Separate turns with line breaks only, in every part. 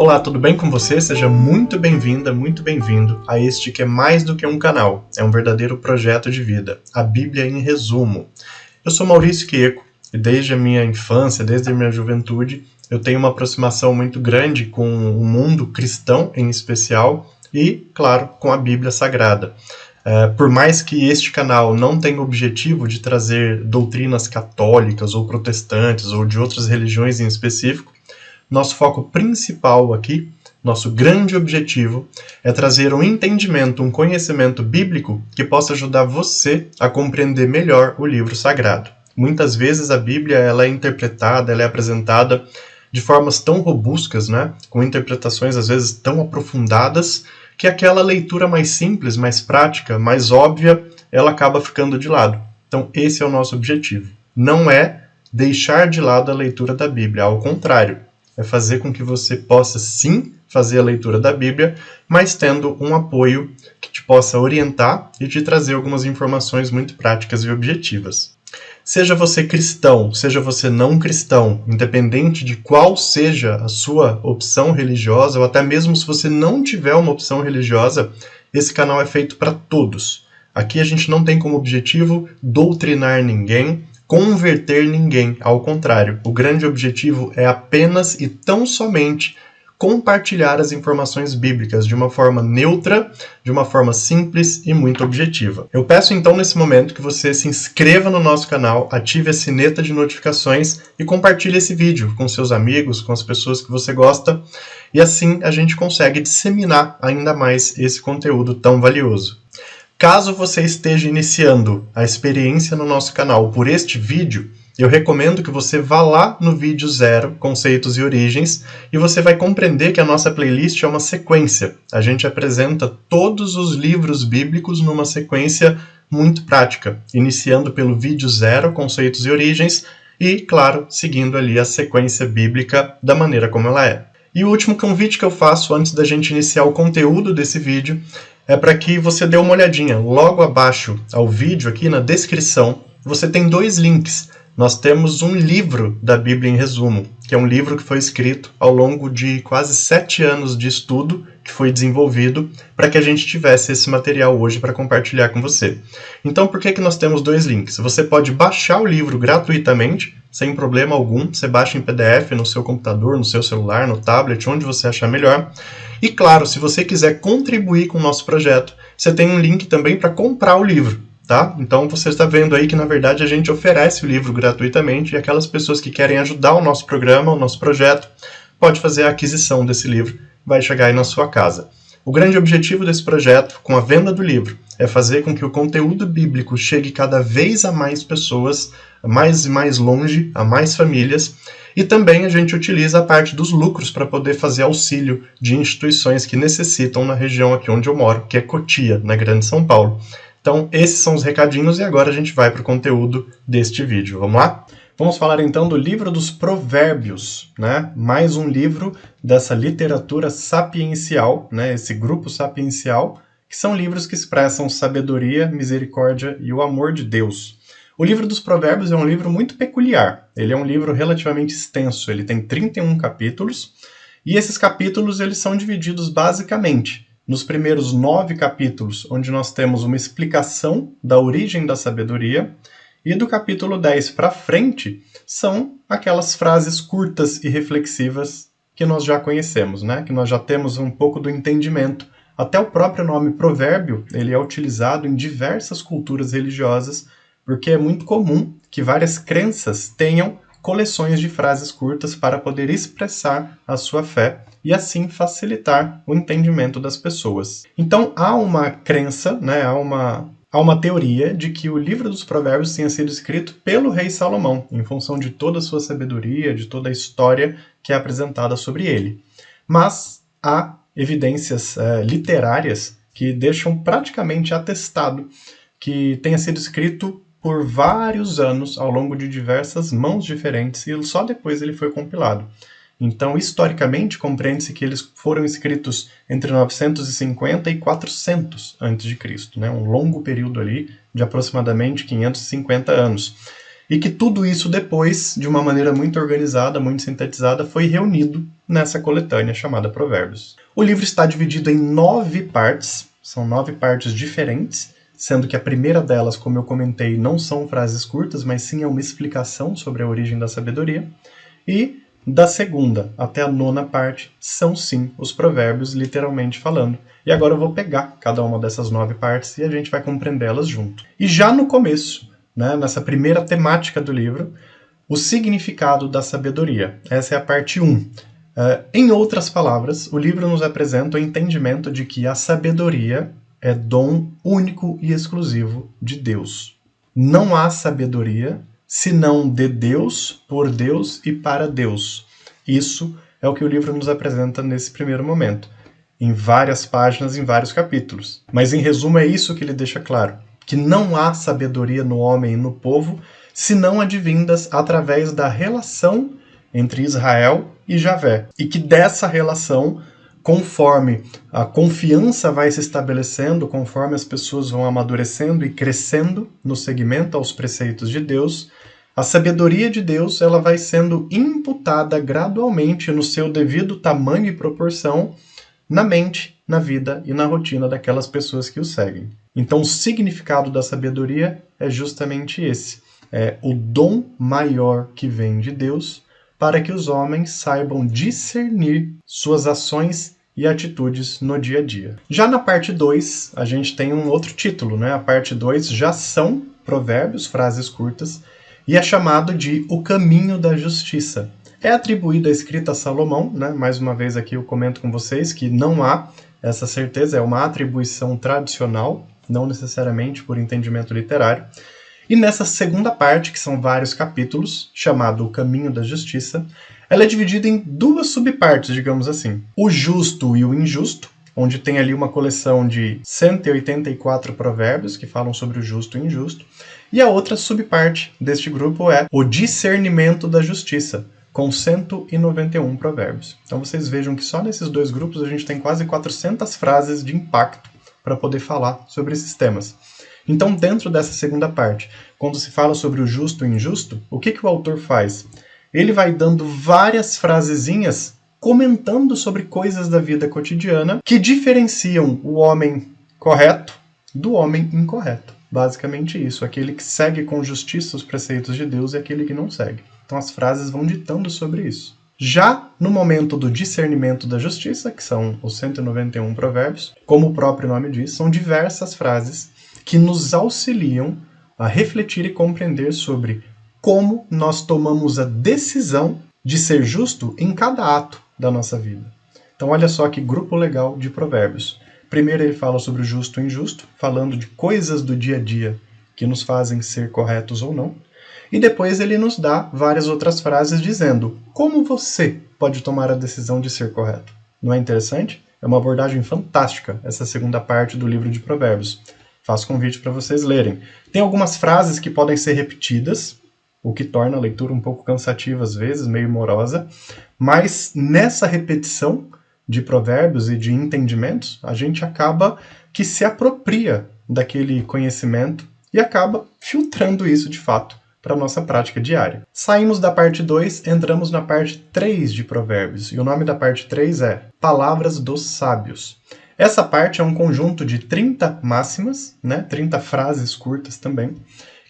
Olá, tudo bem com você? Seja muito bem-vinda, muito bem-vindo a este que é mais do que um canal, é um verdadeiro projeto de vida, a Bíblia em resumo. Eu sou Maurício Quieco e desde a minha infância, desde a minha juventude, eu tenho uma aproximação muito grande com o mundo cristão em especial e, claro, com a Bíblia Sagrada. Por mais que este canal não tenha o objetivo de trazer doutrinas católicas ou protestantes ou de outras religiões em específico, nosso foco principal aqui, nosso grande objetivo, é trazer um entendimento, um conhecimento bíblico que possa ajudar você a compreender melhor o livro sagrado. Muitas vezes a Bíblia ela é interpretada, ela é apresentada de formas tão robustas, né? Com interpretações às vezes tão aprofundadas, que aquela leitura mais simples, mais prática, mais óbvia, ela acaba ficando de lado. Então esse é o nosso objetivo. Não é deixar de lado a leitura da Bíblia, ao contrário. É fazer com que você possa sim fazer a leitura da Bíblia, mas tendo um apoio que te possa orientar e te trazer algumas informações muito práticas e objetivas. Seja você cristão, seja você não cristão, independente de qual seja a sua opção religiosa, ou até mesmo se você não tiver uma opção religiosa, esse canal é feito para todos. Aqui a gente não tem como objetivo doutrinar ninguém, converter ninguém, ao contrário. O grande objetivo é apenas e tão somente compartilhar as informações bíblicas de uma forma neutra, de uma forma simples e muito objetiva. Eu peço então nesse momento que você se inscreva no nosso canal, ative a sineta de notificações e compartilhe esse vídeo com seus amigos, com as pessoas que você gosta, e assim a gente consegue disseminar ainda mais esse conteúdo tão valioso. Caso você esteja iniciando a experiência no nosso canal por este vídeo, eu recomendo que você vá lá no vídeo 0, Conceitos e Origens, e você vai compreender que a nossa playlist é uma sequência. A gente apresenta todos os livros bíblicos numa sequência muito prática, iniciando pelo vídeo 0, Conceitos e Origens, e, claro, seguindo ali a sequência bíblica da maneira como ela é. E o último convite que eu faço antes da gente iniciar o conteúdo desse vídeo é para que você dê uma olhadinha. Logo abaixo ao vídeo, aqui na descrição, você tem 2 links. Nós temos um livro da Bíblia em resumo, que é um livro que foi escrito ao longo de quase 7 anos de estudo que foi desenvolvido para que a gente tivesse esse material hoje para compartilhar com você. Então, por que nós temos 2 links? Você pode baixar o livro gratuitamente, sem problema algum. Você baixa em PDF no seu computador, no seu celular, no tablet, onde você achar melhor. E claro, se você quiser contribuir com o nosso projeto, você tem um link também para comprar o livro. Tá? Então você está vendo aí que na verdade a gente oferece o livro gratuitamente e aquelas pessoas que querem ajudar o nosso programa, o nosso projeto, pode fazer a aquisição desse livro, vai chegar aí na sua casa. O grande objetivo desse projeto, com a venda do livro, é fazer com que o conteúdo bíblico chegue cada vez a mais pessoas, a mais e mais longe, a mais famílias, e também a gente utiliza a parte dos lucros para poder fazer auxílio de instituições que necessitam na região aqui onde eu moro, que é Cotia, na Grande São Paulo. Então, esses são os recadinhos e agora a gente vai para o conteúdo deste vídeo. Vamos lá? Vamos falar então do livro dos Provérbios, né? Mais um livro dessa literatura sapiencial, né? Esse grupo sapiencial, que são livros que expressam sabedoria, misericórdia e o amor de Deus. O livro dos Provérbios é um livro muito peculiar. Ele é um livro relativamente extenso, ele tem 31 capítulos, e esses capítulos eles são divididos basicamente nos primeiros 9 capítulos, onde nós temos uma explicação da origem da sabedoria, e do capítulo 10 para frente são aquelas frases curtas e reflexivas que nós já conhecemos, né? Que nós já temos um pouco do entendimento. Até o próprio nome provérbio, ele é utilizado em diversas culturas religiosas, porque é muito comum que várias crenças tenham coleções de frases curtas para poder expressar a sua fé e assim facilitar o entendimento das pessoas. Então há uma crença, né, há uma teoria de que o livro dos Provérbios tenha sido escrito pelo rei Salomão, em função de toda a sua sabedoria, de toda a história que é apresentada sobre ele. Mas há evidências literárias que deixam praticamente atestado que tenha sido escrito por vários anos, ao longo de diversas mãos diferentes, e só depois ele foi compilado. Então, historicamente, compreende-se que eles foram escritos entre 950 e 400 a.C., né? Um longo período ali de aproximadamente 550 anos. e que tudo isso depois, de uma maneira muito organizada, muito sintetizada, foi reunido nessa coletânea chamada Provérbios. O livro está dividido em 9 partes, são 9 partes diferentes, sendo que a primeira delas, como eu comentei, não são frases curtas, mas sim é uma explicação sobre a origem da sabedoria, e da segunda até a 9ª parte são sim os provérbios, literalmente falando. E agora eu vou pegar cada uma dessas 9 partes e a gente vai compreendê-las junto. E já no começo, nessa primeira temática do livro, o significado da sabedoria. Essa é a parte 1. Em outras palavras, o livro nos apresenta o entendimento de que a sabedoria é dom único e exclusivo de Deus. Não há sabedoria senão de Deus, por Deus e para Deus. Isso é o que o livro nos apresenta nesse primeiro momento, em várias páginas, em vários capítulos. Mas em resumo é isso que ele deixa claro, que não há sabedoria no homem e no povo, senão advindas através da relação entre Israel e Javé. E que dessa relação, conforme a confiança vai se estabelecendo, conforme as pessoas vão amadurecendo e crescendo no seguimento aos preceitos de Deus, a sabedoria de Deus ela vai sendo imputada gradualmente no seu devido tamanho e proporção na mente, na vida e na rotina daquelas pessoas que o seguem. Então o significado da sabedoria é justamente esse. É o dom maior que vem de Deus para que os homens saibam discernir suas ações e atitudes no dia a dia. Já na parte 2, a gente tem um outro título, A parte 2 já são provérbios, frases curtas, e é chamado de O Caminho da Justiça. É atribuída a escrita a Salomão, Mais uma vez aqui eu comento com vocês que não há essa certeza, é uma atribuição tradicional, não necessariamente por entendimento literário. E nessa segunda parte, que são vários capítulos, chamado O Caminho da Justiça, ela é dividida em 2 subpartes, digamos assim. O Justo e o Injusto, onde tem ali uma coleção de 184 provérbios que falam sobre o justo e o injusto. E a outra subparte deste grupo é o Discernimento da Justiça, com 191 provérbios. Então vocês vejam que só nesses 2 grupos a gente tem quase 400 frases de impacto para poder falar sobre esses temas. Então, dentro dessa segunda parte, quando se fala sobre o justo e o injusto, o que o autor faz? Ele vai dando várias frasezinhas comentando sobre coisas da vida cotidiana que diferenciam o homem correto do homem incorreto. Basicamente isso, aquele que segue com justiça os preceitos de Deus e aquele que não segue. Então as frases vão ditando sobre isso. Já no momento do discernimento da justiça, que são os 191 provérbios, como o próprio nome diz, são diversas frases que nos auxiliam a refletir e compreender sobre como nós tomamos a decisão de ser justo em cada ato da nossa vida. Então olha só que grupo legal de provérbios. Primeiro ele fala sobre o justo e o injusto, falando de coisas do dia a dia que nos fazem ser corretos ou não. E depois ele nos dá várias outras frases dizendo como você pode tomar a decisão de ser correto. Não é interessante? É uma abordagem fantástica essa segunda parte do livro de Provérbios. Faço convite para vocês lerem. Tem algumas frases que podem ser repetidas, o que torna a leitura um pouco cansativa às vezes, meio morosa, mas nessa repetição de provérbios e de entendimentos, a gente acaba que se apropria daquele conhecimento e acaba filtrando isso de fato para a nossa prática diária. Saímos da parte 2, entramos na parte 3 de provérbios, e o nome da parte 3 é Palavras dos Sábios. Essa parte é um conjunto de 30 máximas, 30 frases curtas também,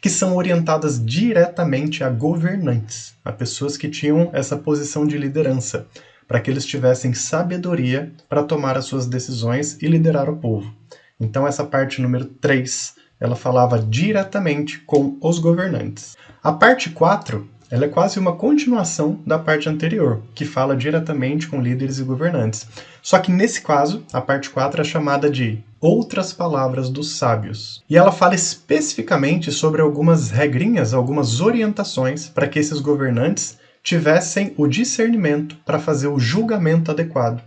que são orientadas diretamente a governantes, a pessoas que tinham essa posição de liderança, para que eles tivessem sabedoria para tomar as suas decisões e liderar o povo. Então essa parte número 3, ela falava diretamente com os governantes. A parte 4, ela é quase uma continuação da parte anterior, que fala diretamente com líderes e governantes. Só que nesse caso, a parte 4 é chamada de Outras Palavras dos Sábios. E ela fala especificamente sobre algumas regrinhas, algumas orientações para que esses governantes tivessem o discernimento para fazer o julgamento adequado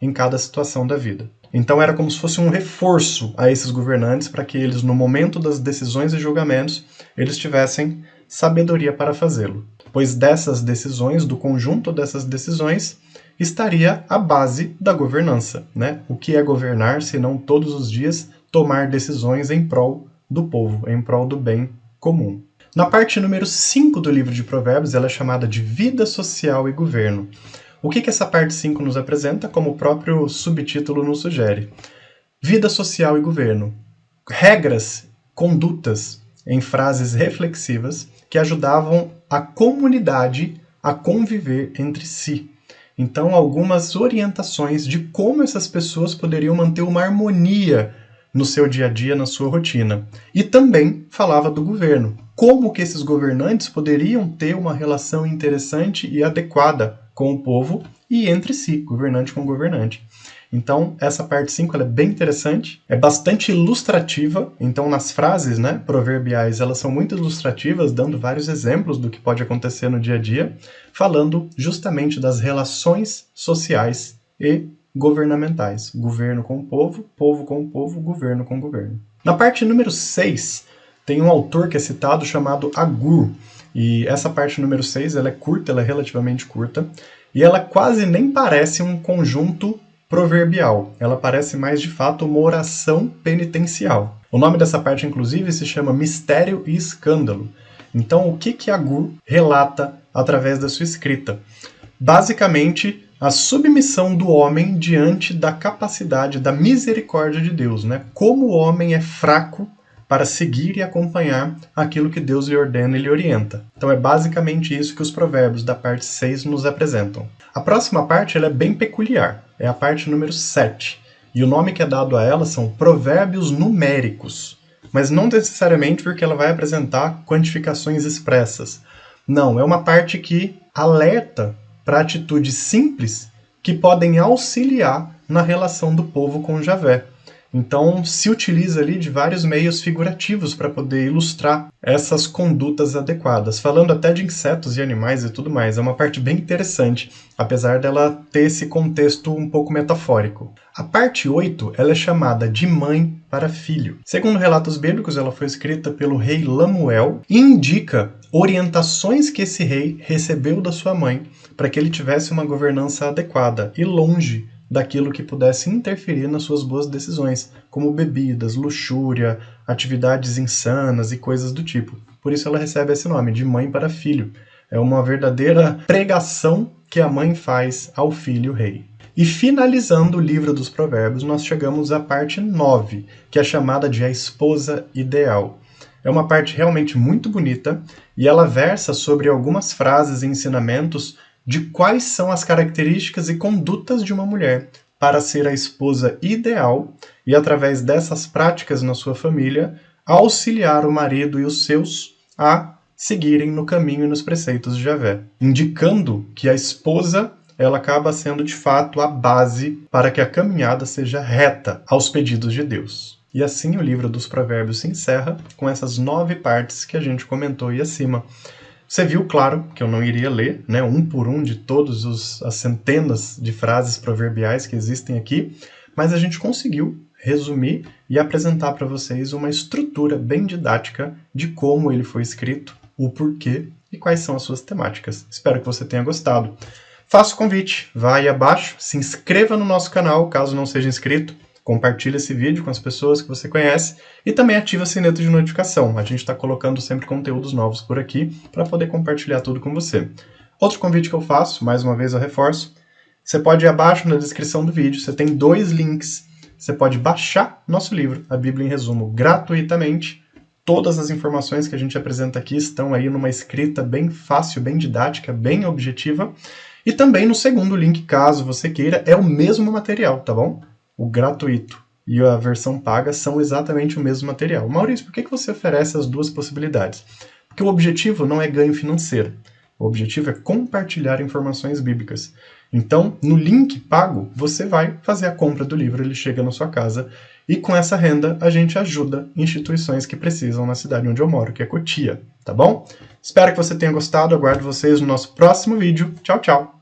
em cada situação da vida. Então era como se fosse um reforço a esses governantes para que eles, no momento das decisões e julgamentos, eles tivessem sabedoria para fazê-lo. Pois dessas decisões, do conjunto dessas decisões, estaria a base da governança, O que é governar, se não todos os dias tomar decisões em prol do povo, em prol do bem comum. Na parte número 5 do livro de Provérbios, ela é chamada de vida social e governo. O que essa parte 5 nos apresenta, como o próprio subtítulo nos sugere? Vida social e governo. Regras, condutas em frases reflexivas que ajudavam a comunidade a conviver entre si. Então, algumas orientações de como essas pessoas poderiam manter uma harmonia no seu dia a dia, na sua rotina. E também falava do governo. Como que esses governantes poderiam ter uma relação interessante e adequada com o povo e entre si, governante com governante. Então, essa parte 5 ela é bem interessante, é bastante ilustrativa, então nas frases proverbiais elas são muito ilustrativas, dando vários exemplos do que pode acontecer no dia a dia, falando justamente das relações sociais e governamentais. Governo com o povo com o povo, governo com o governo. Na parte número 6, tem um autor que é citado chamado Agur, e essa parte número 6 ela é curta, ela é relativamente curta, e ela quase nem parece um conjunto proverbial. Ela parece mais, de fato, uma oração penitencial. O nome dessa parte, inclusive, se chama Mistério e Escândalo. Então, o que Agur relata através da sua escrita? Basicamente, a submissão do homem diante da capacidade, da misericórdia de Deus. Como o homem é fraco para seguir e acompanhar aquilo que Deus lhe ordena e lhe orienta. Então é basicamente isso que os provérbios da parte 6 nos apresentam. A próxima parte ela é bem peculiar, é a parte número 7. E o nome que é dado a ela são provérbios numéricos, mas não necessariamente porque ela vai apresentar quantificações expressas. Não, é uma parte que alerta para atitudes simples que podem auxiliar na relação do povo com Javé. Então, se utiliza ali de vários meios figurativos para poder ilustrar essas condutas adequadas, falando até de insetos e animais e tudo mais. É uma parte bem interessante, apesar dela ter esse contexto um pouco metafórico. A parte 8 ela é chamada de mãe para filho. Segundo relatos bíblicos, ela foi escrita pelo rei Lemuel e indica orientações que esse rei recebeu da sua mãe para que ele tivesse uma governança adequada e longe daquilo que pudesse interferir nas suas boas decisões, como bebidas, luxúria, atividades insanas e coisas do tipo. Por isso ela recebe esse nome, de mãe para filho. É uma verdadeira pregação que a mãe faz ao filho rei. E finalizando o livro dos provérbios, nós chegamos à parte 9, que é chamada de a esposa ideal. É uma parte realmente muito bonita e ela versa sobre algumas frases e ensinamentos de quais são as características e condutas de uma mulher para ser a esposa ideal e, através dessas práticas na sua família, auxiliar o marido e os seus a seguirem no caminho e nos preceitos de Javé, indicando que a esposa ela acaba sendo de fato a base para que a caminhada seja reta aos pedidos de Deus. E assim o livro dos Provérbios se encerra com essas 9 partes que a gente comentou aí acima. Você viu, claro, que eu não iria ler, um por um de todas as centenas de frases proverbiais que existem aqui, mas a gente conseguiu resumir e apresentar para vocês uma estrutura bem didática de como ele foi escrito, o porquê e quais são as suas temáticas. Espero que você tenha gostado. Faço o convite, vá aí abaixo, se inscreva no nosso canal, caso não seja inscrito, compartilhe esse vídeo com as pessoas que você conhece e também ative a sineta de notificação. A gente está colocando sempre conteúdos novos por aqui para poder compartilhar tudo com você. Outro convite que eu faço, mais uma vez eu reforço, você pode ir abaixo na descrição do vídeo, você tem 2 links. Você pode baixar nosso livro, A Bíblia em Resumo, gratuitamente. Todas as informações que a gente apresenta aqui estão aí numa escrita bem fácil, bem didática, bem objetiva. E também no segundo link, caso você queira, é o mesmo material, tá bom? O gratuito e a versão paga são exatamente o mesmo material. Maurício, por que você oferece as 2 possibilidades? Porque o objetivo não é ganho financeiro. O objetivo é compartilhar informações bíblicas. Então, no link pago, você vai fazer a compra do livro, ele chega na sua casa, e com essa renda a gente ajuda instituições que precisam na cidade onde eu moro, que é Cotia, tá bom? Espero que você tenha gostado, aguardo vocês no nosso próximo vídeo. Tchau, tchau!